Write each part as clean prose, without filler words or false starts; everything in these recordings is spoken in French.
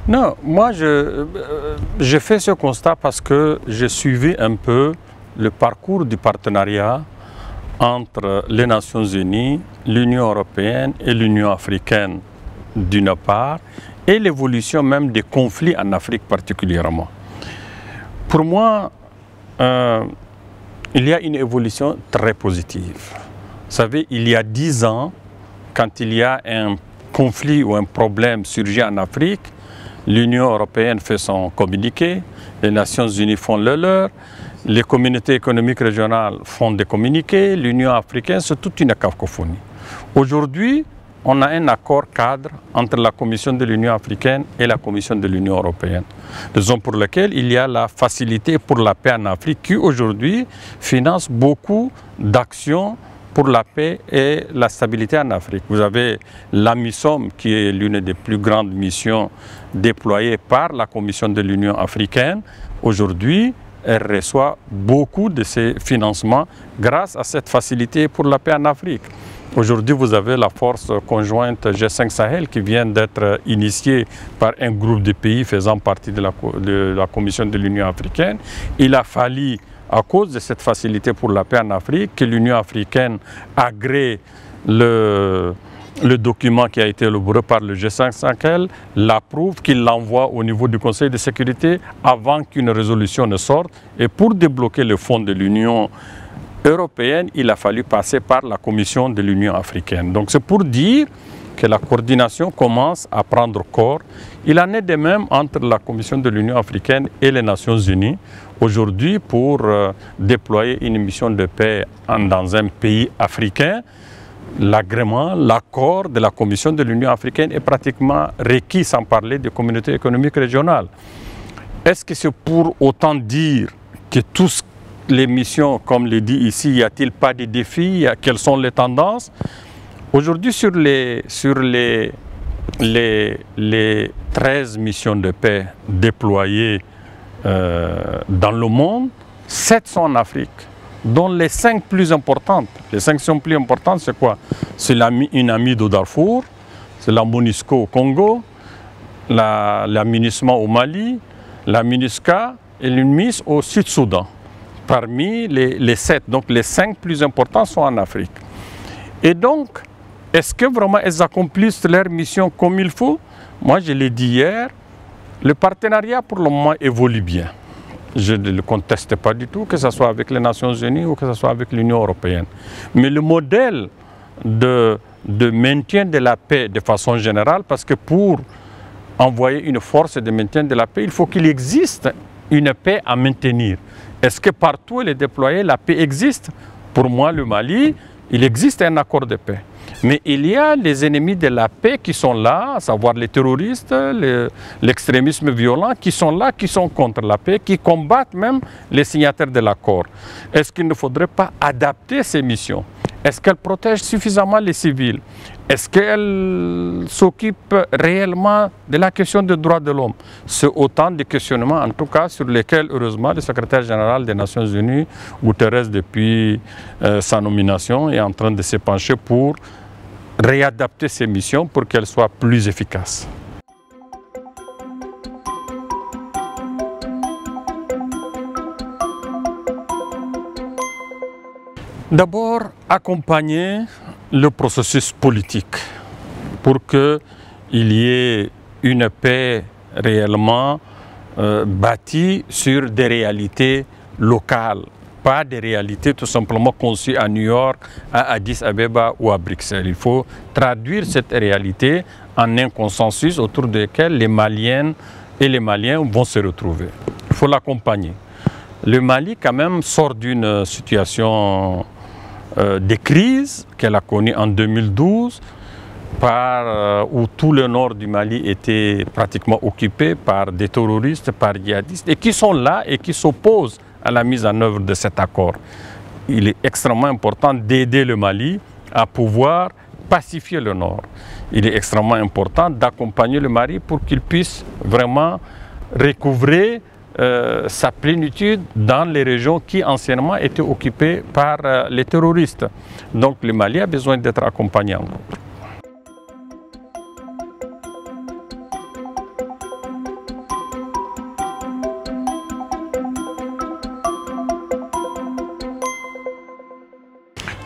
Non, moi je fais ce constat parce que j'ai suivi un peu le parcours du partenariat entre les Nations Unies, l'Union européenne et l'Union africaine d'une part, et l'évolution même des conflits en Afrique particulièrement. Pour moi, il y a une évolution très positive. Vous savez, il y a 10 ans, quand il y a un conflit ou un problème surgit en Afrique, l'Union européenne fait son communiqué, les Nations Unies font le leur, les communautés économiques régionales font des communiqués, l'Union africaine, c'est toute une cacophonie. Aujourd'hui, on a un accord cadre entre la Commission de l'Union africaine et la Commission de l'Union européenne. Raison pour laquelle il y a la facilité pour la paix en Afrique qui aujourd'hui finance beaucoup d'actions pour la paix et la stabilité en Afrique. Vous avez l'AMISOM qui est l'une des plus grandes missions déployées par la Commission de l'Union africaine. Aujourd'hui, elle reçoit beaucoup de ces financements grâce à cette facilité pour la paix en Afrique. Aujourd'hui, vous avez la force conjointe G5 Sahel qui vient d'être initiée par un groupe de pays faisant partie de la Commission de l'Union africaine. Il a fallu, à cause de cette facilité pour la paix en Afrique, que l'Union africaine agrée le document qui a été élaboré par le G5 Sahel, l'approuve, qu'il l'envoie au niveau du Conseil de sécurité avant qu'une résolution ne sorte. Et pour débloquer le fonds de l'Union européenne, il a fallu passer par la Commission de l'Union africaine. Donc c'est pour dire que la coordination commence à prendre corps. Il en est de même entre la Commission de l'Union africaine et les Nations Unies. Aujourd'hui, pour déployer une mission de paix dans un pays africain, l'agrément, l'accord de la Commission de l'Union africaine est pratiquement requis, sans parler des communautés économiques régionales. Est-ce que c'est pour autant dire que tous les missions, comme le dit ici, y a-t-il pas de défis? Quelles sont les tendances? Aujourd'hui, sur les 13 missions de paix déployées dans le monde, 7 sont en Afrique, dont les 5 plus importantes. Les 5 sont plus importantes, c'est quoi? C'est une AMID au Darfour, c'est la MONUSCO au Congo, la MINUSMA au Mali, la MINUSCA et l'UNMIS au Sud-Soudan. Parmi les 7, donc les 5 plus importants sont en Afrique. Et donc, est-ce que vraiment elles accomplissent leur mission comme il faut? Moi, je l'ai dit hier, le partenariat pour le moment évolue bien. Je ne le conteste pas du tout, que ce soit avec les Nations Unies ou que ce soit avec l'Union européenne. Mais le modèle de maintien de la paix de façon générale, parce que pour envoyer une force de maintien de la paix, il faut qu'il existe une paix à maintenir. Est-ce que partout elle est déployée, la paix existe? Pour moi, le Mali, il existe un accord de paix. Mais il y a les ennemis de la paix qui sont là, à savoir les terroristes, l'extrémisme violent, qui sont là, qui sont contre la paix, qui combattent même les signataires de l'accord. Est-ce qu'il ne faudrait pas adapter ces missions? Est-ce qu'elles protègent suffisamment les civils? Est-ce qu'elles s'occupent réellement de la question des droits de l'homme? C'est autant de questionnements, en tout cas, sur lesquels, heureusement, le secrétaire général des Nations Unies, Guterres, depuis sa nomination, est en train de se pencher pour réadapter ces missions pour qu'elles soient plus efficaces. D'abord, accompagner le processus politique pour qu'il y ait une paix réellement bâtie sur des réalités locales, pas des réalités tout simplement conçues à New York, à Addis Abeba ou à Bruxelles. Il faut traduire cette réalité en un consensus autour duquel les Maliennes et les Maliens vont se retrouver. Il faut l'accompagner. Le Mali, quand même, sort d'une situation de crise qu'elle a connue en 2012, où tout le nord du Mali était pratiquement occupé par des terroristes, par djihadistes, et qui sont là et qui s'opposent à la mise en œuvre de cet accord. Il est extrêmement important d'aider le Mali à pouvoir pacifier le nord. Il est extrêmement important d'accompagner le Mali pour qu'il puisse vraiment recouvrer sa plénitude dans les régions qui anciennement étaient occupées par les terroristes. Donc le Mali a besoin d'être accompagné.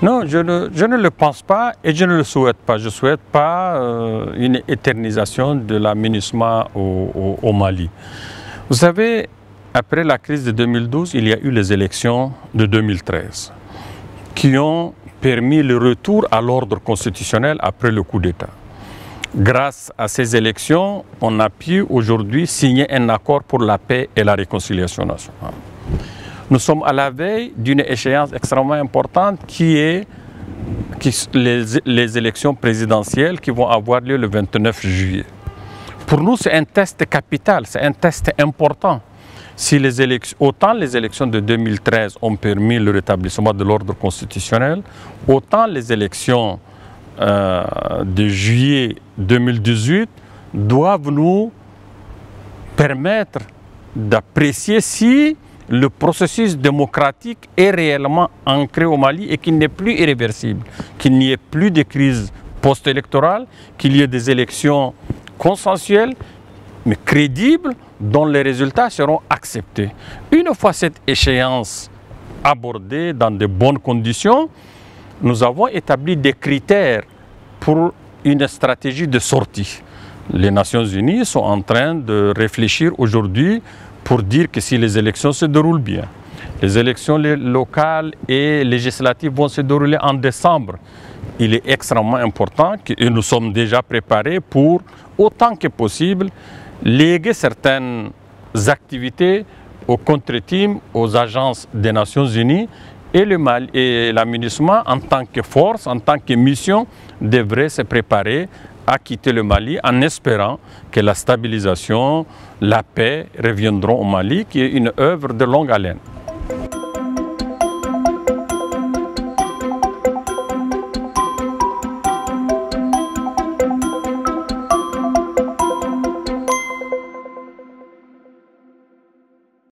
Non, je ne le pense pas et je ne le souhaite pas. Je ne souhaite pas une éternisation de la MINUSMA au Mali. Vous savez, après la crise de 2012, il y a eu les élections de 2013 qui ont permis le retour à l'ordre constitutionnel après le coup d'État. Grâce à ces élections, on a pu aujourd'hui signer un accord pour la paix et la réconciliation nationale. Nous sommes à la veille d'une échéance extrêmement importante qui est les élections présidentielles qui vont avoir lieu le 29 juillet. Pour nous, c'est un test capital, c'est un test important. Si autant les élections de 2013 ont permis le rétablissement de l'ordre constitutionnel, autant les élections de juillet 2018 doivent nous permettre d'apprécier si le processus démocratique est réellement ancré au Mali et qu'il n'est plus irréversible, qu'il n'y ait plus de crise post-électorale, qu'il y ait des élections consensuelles, mais crédibles, dont les résultats seront acceptés. Une fois cette échéance abordée dans de bonnes conditions, nous avons établi des critères pour une stratégie de sortie. Les Nations Unies sont en train de réfléchir aujourd'hui pour dire que si les élections se déroulent bien, les élections locales et législatives vont se dérouler en décembre, il est extrêmement important et nous sommes déjà préparés pour, autant que possible, léguer certaines activités aux contre-teams, aux agences des Nations Unies et la MINUSMA en tant que force, en tant que mission, devrait se préparer à quitter le Mali en espérant que la stabilisation, la paix reviendront au Mali, qui est une œuvre de longue haleine.